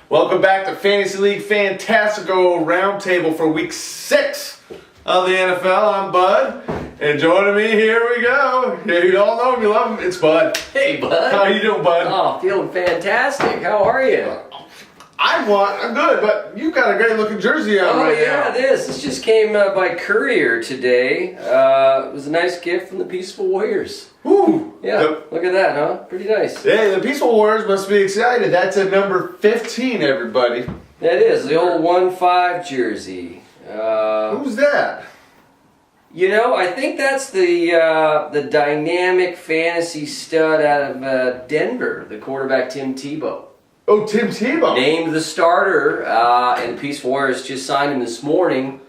Welcome back to Fantasy League Fantastico Roundtable for Week 6 of the NFL. I'm Bud, and joining me, here we go. You all know him, you love him. It's Bud. Hey, Bud. How you doing, Bud? Oh, feeling fantastic. How are you? I'm good, but you got a great looking jersey on right now. It is. This just came by courier today. It was a nice gift from the Peaceful Warriors. Ooh. Yeah, look at that, huh? Pretty nice. Hey, the Peaceful Warriors must be excited. That's a number 15, everybody. That is, the old 1-5 jersey. Who's that? You know, I think that's the dynamic fantasy stud out of Denver, the quarterback Tim Tebow. Oh, Tim Tebow. Named the starter, and the Peaceful Warriors just signed him this morning,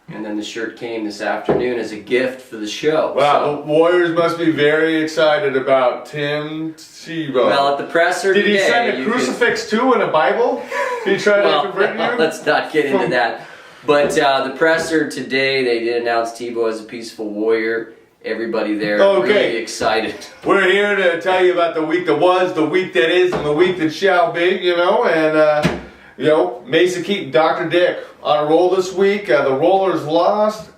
and then the shirt came this afternoon as a gift for the show. Wow, So, the Warriors must be very excited about Tim Tebow. well, at the presser Did today... he send a crucifix too and a Bible? Did he try to convert you? Let's not get into that. But the presser today, they did announce Tebow as a Peaceful Warrior. Everybody there really excited. We're here to tell you about the week that was, the week that is, and the week that shall be, and, Mason Keaton, Dr. Dick on a roll this week. The Rollers lost,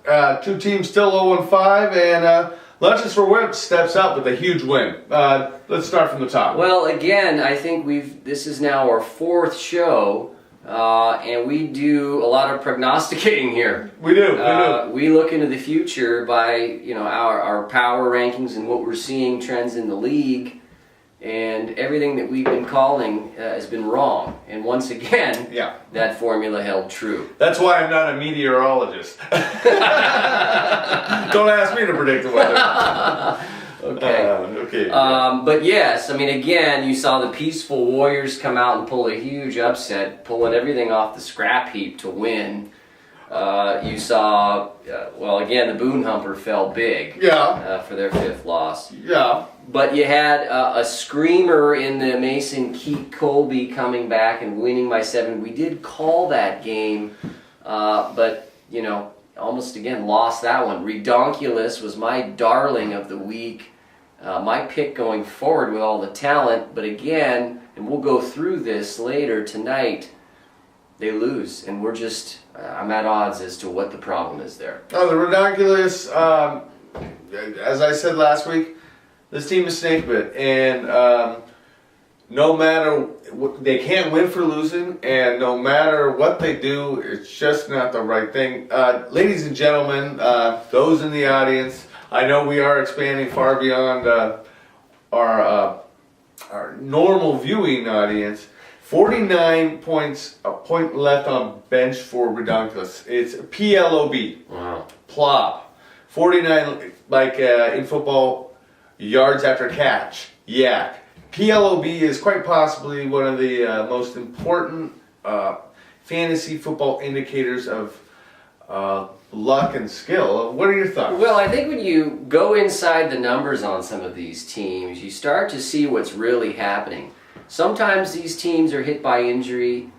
two teams still 0-5, and Lunches for Wimps steps up with a huge win. Let's start from the top. Well, again, I think this is now our fourth show, and we do a lot of prognosticating here. We do. We look into the future by our power rankings and what we're seeing trends in the league, and everything that we've been calling has been wrong. And once again, that formula held true. That's why I'm not a meteorologist. Don't ask me to predict the weather. Okay. But yes, I mean, again, you saw the Peaceful Warriors come out and pull a huge upset, pulling everything off the scrap heap to win. You saw, again, the Boone Humper fell big for their fifth loss. Yeah. But you had a screamer in the Mason Keat Colby coming back and winning by 7. We did call that game, but, almost again lost that one. Redonkulous was my darling of the week. My pick going forward with all the talent, but again, and we'll go through this later tonight, they lose, and we're just, I'm at odds as to what the problem is there. Oh, the Redonkulous, as I said last week, this team is snake bit, and no matter what, they can't win for losing, and no matter what they do, it's just not the right thing. Ladies and gentlemen, those in the audience, I know we are expanding far beyond our normal viewing audience. 49 points, a point left on bench for Redonkulous. It's PLOB. Wow. Plop. 49, like in football, yards after catch. Yak. PLOB is quite possibly one of the most important fantasy football indicators of luck and skill. What are your thoughts? Well, I think when you go inside the numbers on some of these teams, you start to see what's really happening. Sometimes these teams are hit by injury,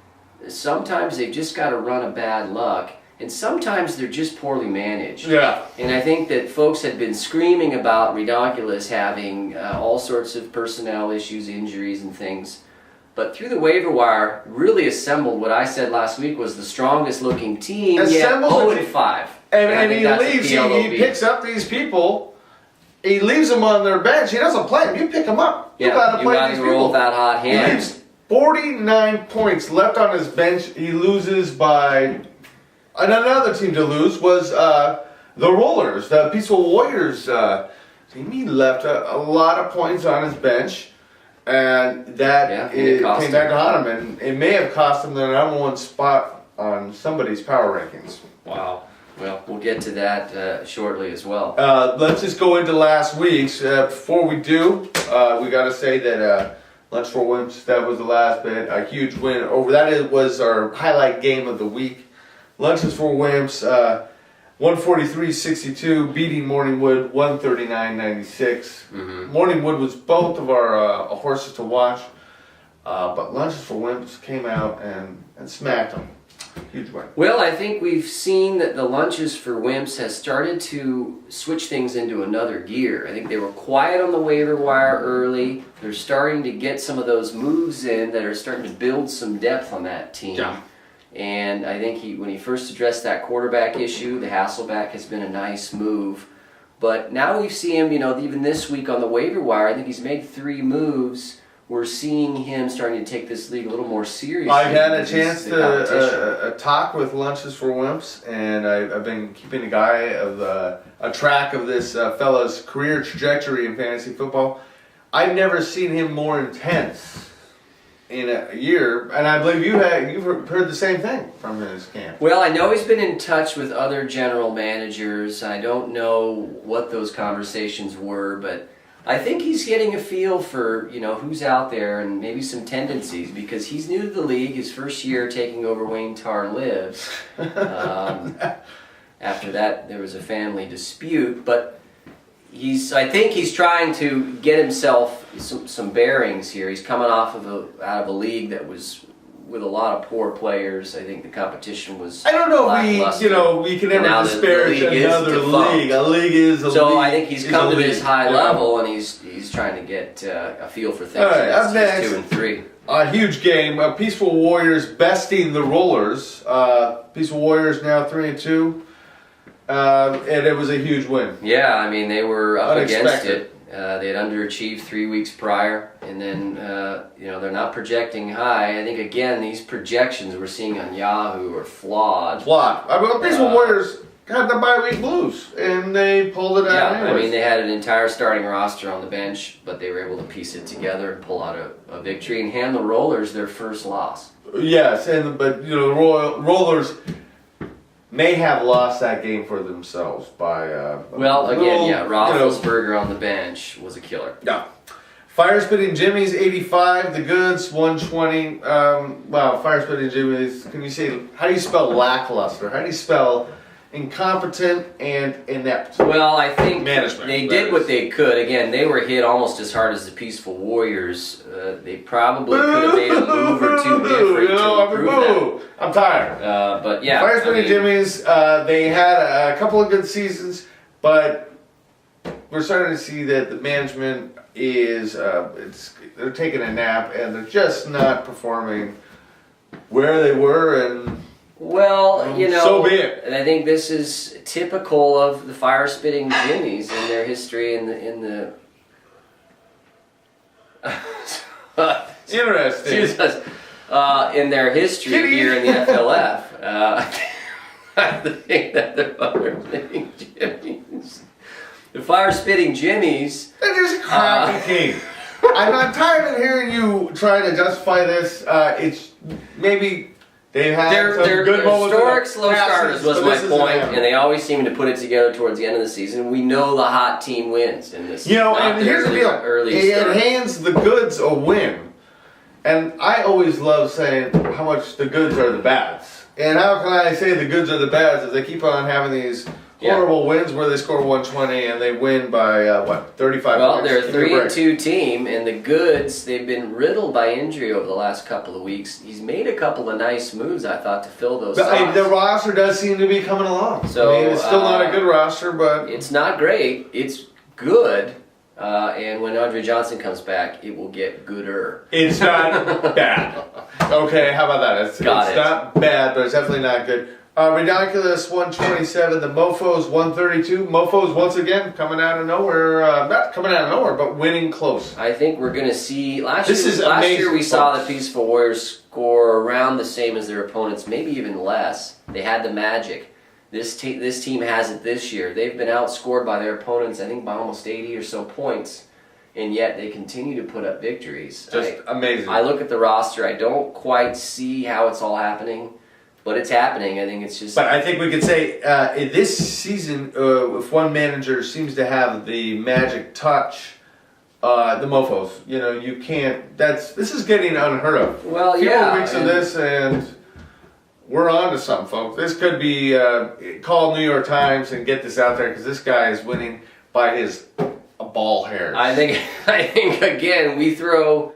sometimes they've just got a run of bad luck, and sometimes they're just poorly managed. Yeah. And I think that folks had been screaming about Redonkulous having all sorts of personnel issues, injuries, and things. But through the waiver wire, really assembled what I said last week was the strongest looking team, yet 0-5. And he leaves, he picks up these people. He leaves them on their bench. He doesn't play them. You pick them up. You got to play these people. Roll that hot hand. He leaves 49 points left on his bench. He loses by... And another team to lose was the Rollers, the Peaceful Warriors. He left a lot of points on his bench. And that came back to haunt him. And it may have cost him the number one spot on somebody's power rankings. Wow. Well, we'll get to that shortly as well. Let's just go into last week's. Before we do, we got to say that Lunch for Wimps, that was the last bit. A huge win over. That was our highlight game of the week. Lunches for Wimps, 143.62, beating Morningwood 139.96. Morningwood was both of our horses to watch, but Lunches for Wimps came out and smacked them. Huge win. Well, I think we've seen that the lunches for Wimps has started to switch things into another gear. I think they were quiet on the waiver wire early. They're starting to get some of those moves in that are starting to build some depth on that team. Yeah. And I think when he first addressed that quarterback issue, the Hasselback has been a nice move. But now we see him, even this week on the waiver wire, I think he's made 3 moves. We're seeing him starting to take this league a little more seriously. I've had a chance to talk with Lunches for Wimps, and I've been keeping a track of this fella's career trajectory in fantasy football. I've never seen him more intense in a year, and I believe you've heard the same thing from his camp. Well, I know he's been in touch with other general managers. I don't know what those conversations were, but I think he's getting a feel for, who's out there and maybe some tendencies, because he's new to the league, his first year taking over Wayne Tar-Liv's. After that, there was a family dispute, but I think he's trying to get himself some bearings here. He's coming out of a league that was with a lot of poor players. I think the competition was. I don't know lackluster. if we can ever disparage another league. A league is a league. So I think he's come to this high level, and he's trying to get a feel for things. All right, up next, 2 and 3. A huge game. Peaceful Warriors besting the Rollers. Peaceful Warriors now 3-2, and it was a huge win. Yeah, I mean they were up against Unexpected. it. They had underachieved 3 weeks prior, and then they're not projecting high. I think again these projections we're seeing on Yahoo are flawed. Peaceful Warriors got the bye week blues, and they pulled it out. Yeah, I mean they had an entire starting roster on the bench, but they were able to piece it together and pull out a victory and hand the Rollers their first loss. Yes, but the Rollers may have lost that game for themselves by. Roethlisberger on the bench was a killer. Yeah. Fire Spitting Jimmy's 85, the Goods 120. Fire Spitting Jimmy's. Can you say how do you spell lackluster? How do you spell incompetent and inept? Well, I think management. They did what they could. Again, they were hit almost as hard as the Peaceful Warriors. They probably could have made a move or two different to improve that. I'm tired. But yeah, Fire Spitting Jimmy's. They had a couple of good seasons, but we're starting to see that the management is they're taking a nap and they're just not performing where they were and. Well, so be it. And I think this is typical of the Fire Spitting Jimmies in their history in the Interesting. In their history here in the FLF. I think that the Fire Spitting Jimmies. The Fire Spitting Jimmies. They're just a crappy team. I'm tired of hearing you try to justify this. It's maybe. They've had They're good historic slow starters was my point, and they always seem to put it together towards the end of the season. We know the hot team wins in this. And here's the deal: it hands the Goods a win, and I always love saying how much the Goods are the bads. And how can I say the Goods are the bads if they keep on having these horrible wins where they score 120 and they win by 35 well, points? They're a 3-2 team, and the Goods, they've been riddled by injury over the last couple of weeks. He's made a couple of nice moves, I thought, to fill those spots. The roster does seem to be coming along. So, it's still not a good roster, but it's not great. It's good. And when Andre Johnson comes back, it will get gooder. It's not bad. Okay, how about that? It's not bad, but it's definitely not good. Ridiculous 127, the Mofos 132. Mofos once again coming out of nowhere, not coming out of nowhere, but winning close. I think we're going to see, last amazing, year we saw the Peaceful Warriors score around the same as their opponents, maybe even less. They had the magic. This team has it this year. They've been outscored by their opponents, I think by almost 80 or so points, and yet they continue to put up victories. Just amazing. I look at the roster, I don't quite see how it's all happening. But it's happening. I think it's just. But I think we could say in this season, if one manager seems to have the magic touch, the Mofos. You can't. This is getting unheard of. Well, a few more weeks of this, and we're on to something, folks. This could be call New York Times and get this out there because this guy is winning by his ball hairs. I think again we throw